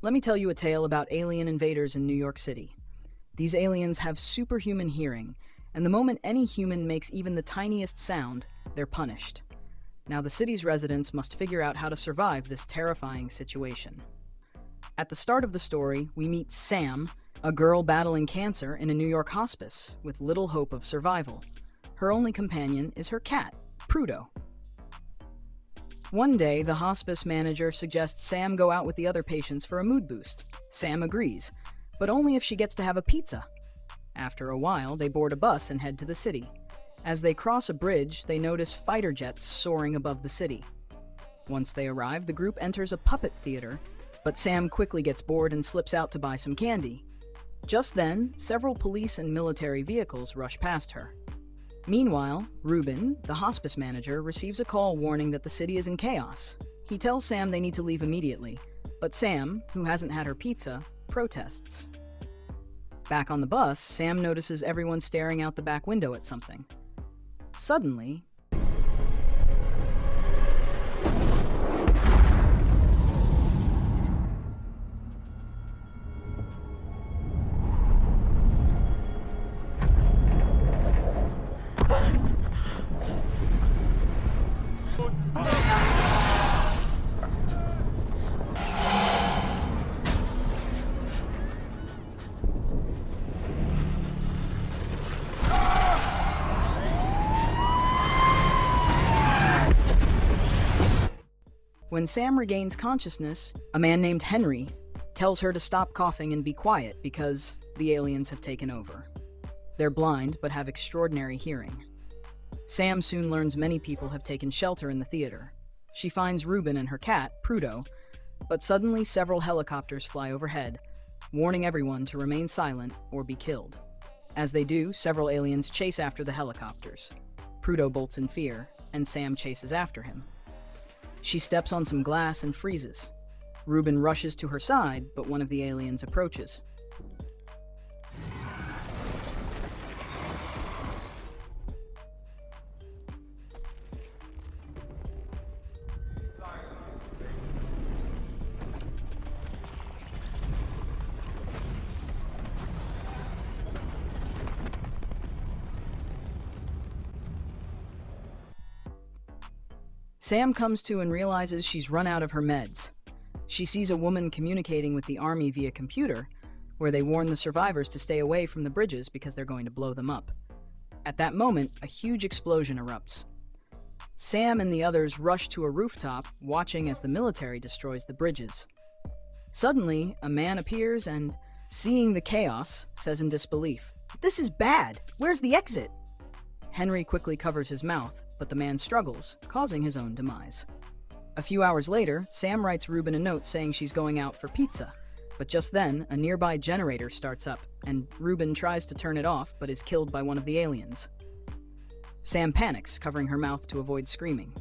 Let me tell you a tale about alien invaders in New York City. These aliens have superhuman hearing, and the moment any human makes even the tiniest sound, they're punished. Now the city's residents must figure out how to survive this terrifying situation. At the start of the story, we meet Sam, a girl battling cancer in a New York hospice with little hope of survival. Her only companion is her cat, Prudo. One day, the hospice manager suggests Sam go out with the other patients for a mood boost. Sam agrees, but only if she gets to have a pizza. After a while, they board a bus and head to the city. As they cross a bridge, they notice fighter jets soaring above the city. Once they arrive, the group enters a puppet theater, but Sam quickly gets bored and slips out to buy some candy. Just then, several police and military vehicles rush past her. Meanwhile, Ruben, the hospice manager, receives a call warning that the city is in chaos. He tells Sam they need to leave immediately, but Sam, who hasn't had her pizza, protests. Back on the bus, Sam notices everyone staring out the back window at something. Suddenly, when Sam regains consciousness, a man named Henry tells her to stop coughing and be quiet because the aliens have taken over. They're blind but have extraordinary hearing. Sam soon learns many people have taken shelter in the theater. She finds Ruben and her cat, Prudo, but suddenly several helicopters fly overhead, warning everyone to remain silent or be killed. As they do, several aliens chase after the helicopters. Prudo bolts in fear, and Sam chases after him. She steps on some glass and freezes. Ruben rushes to her side, but one of the aliens approaches. Sam comes to and realizes she's run out of her meds. She sees a woman communicating with the army via computer, where they warn the survivors to stay away from the bridges because they're going to blow them up. At that moment, a huge explosion erupts. Sam and the others rush to a rooftop, watching as the military destroys the bridges. Suddenly, a man appears and, seeing the chaos, says in disbelief, "This is bad! Where's the exit?" Henry quickly covers his mouth, but the man struggles, causing his own demise. A few hours later, Sam writes Ruben a note saying she's going out for pizza. But just then, a nearby generator starts up, and Ruben tries to turn it off but is killed by one of the aliens. Sam panics, covering her mouth to avoid screaming.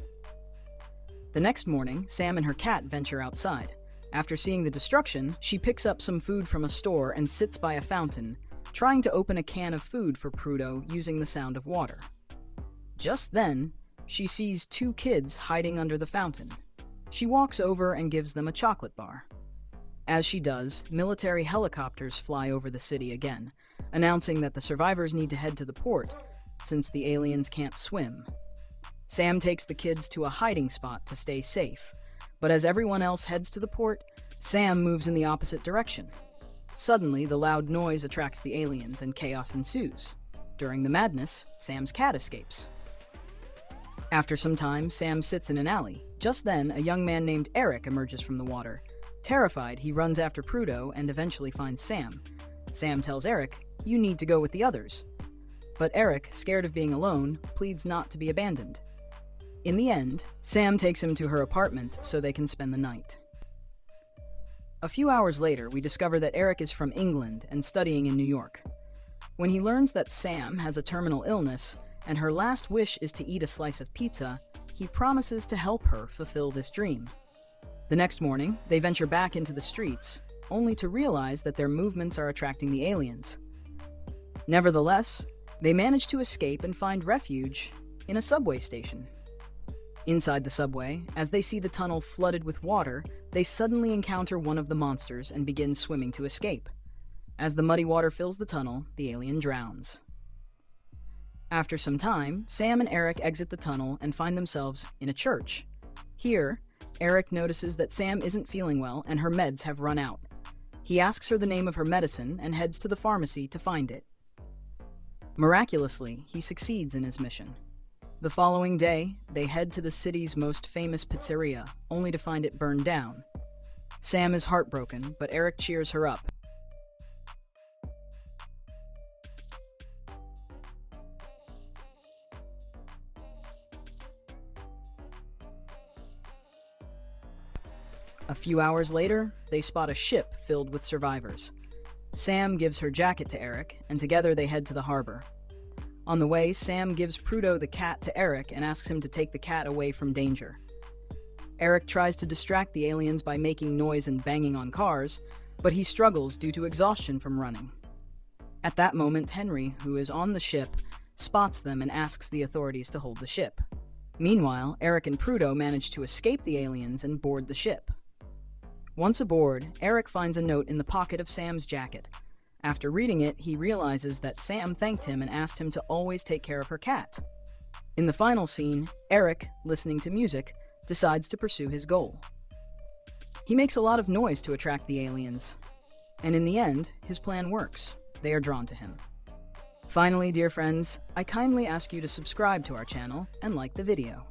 The next morning, Sam and her cat venture outside. After seeing the destruction, she picks up some food from a store and sits by a fountain, trying to open a can of food for Prudo using the sound of water. Just then, she sees two kids hiding under the fountain. She walks over and gives them a chocolate bar. As she does, military helicopters fly over the city again, announcing that the survivors need to head to the port, since the aliens can't swim. Sam takes the kids to a hiding spot to stay safe, but as everyone else heads to the port, Sam moves in the opposite direction. Suddenly, the loud noise attracts the aliens and chaos ensues. During the madness, Sam's cat escapes. After some time, Sam sits in an alley. Just then, a young man named Eric emerges from the water. Terrified, he runs after Prudo and eventually finds Sam. Sam tells Eric, "You need to go with the others." But Eric, scared of being alone, pleads not to be abandoned. In the end, Sam takes him to her apartment so they can spend the night. A few hours later, we discover that Eric is from England and studying in New York. When he learns that Sam has a terminal illness and her last wish is to eat a slice of pizza, he promises to help her fulfill this dream. The next morning, they venture back into the streets, only to realize that their movements are attracting the aliens. Nevertheless, they manage to escape and find refuge in a subway station. Inside the subway, as they see the tunnel flooded with water, they suddenly encounter one of the monsters and begin swimming to escape. As the muddy water fills the tunnel, the alien drowns. After some time, Sam and Eric exit the tunnel and find themselves in a church. Here, Eric notices that Sam isn't feeling well and her meds have run out. He asks her the name of her medicine and heads to the pharmacy to find it. Miraculously, he succeeds in his mission. The following day, they head to the city's most famous pizzeria, only to find it burned down. Sam is heartbroken, but Eric cheers her up. A few hours later, they spot a ship filled with survivors. Sam gives her jacket to Eric, and together they head to the harbor. On the way, Sam gives Prudo the cat to Eric and asks him to take the cat away from danger. Eric tries to distract the aliens by making noise and banging on cars, but he struggles due to exhaustion from running. At that moment, Henry, who is on the ship, spots them and asks the authorities to hold the ship. Meanwhile, Eric and Prudo manage to escape the aliens and board the ship. Once aboard, Eric finds a note in the pocket of Sam's jacket. After reading it, he realizes that Sam thanked him and asked him to always take care of her cat. In the final scene, Eric, listening to music, decides to pursue his goal. He makes a lot of noise to attract the aliens, and in the end, his plan works. They are drawn to him. Finally, dear friends, I kindly ask you to subscribe to our channel and like the video.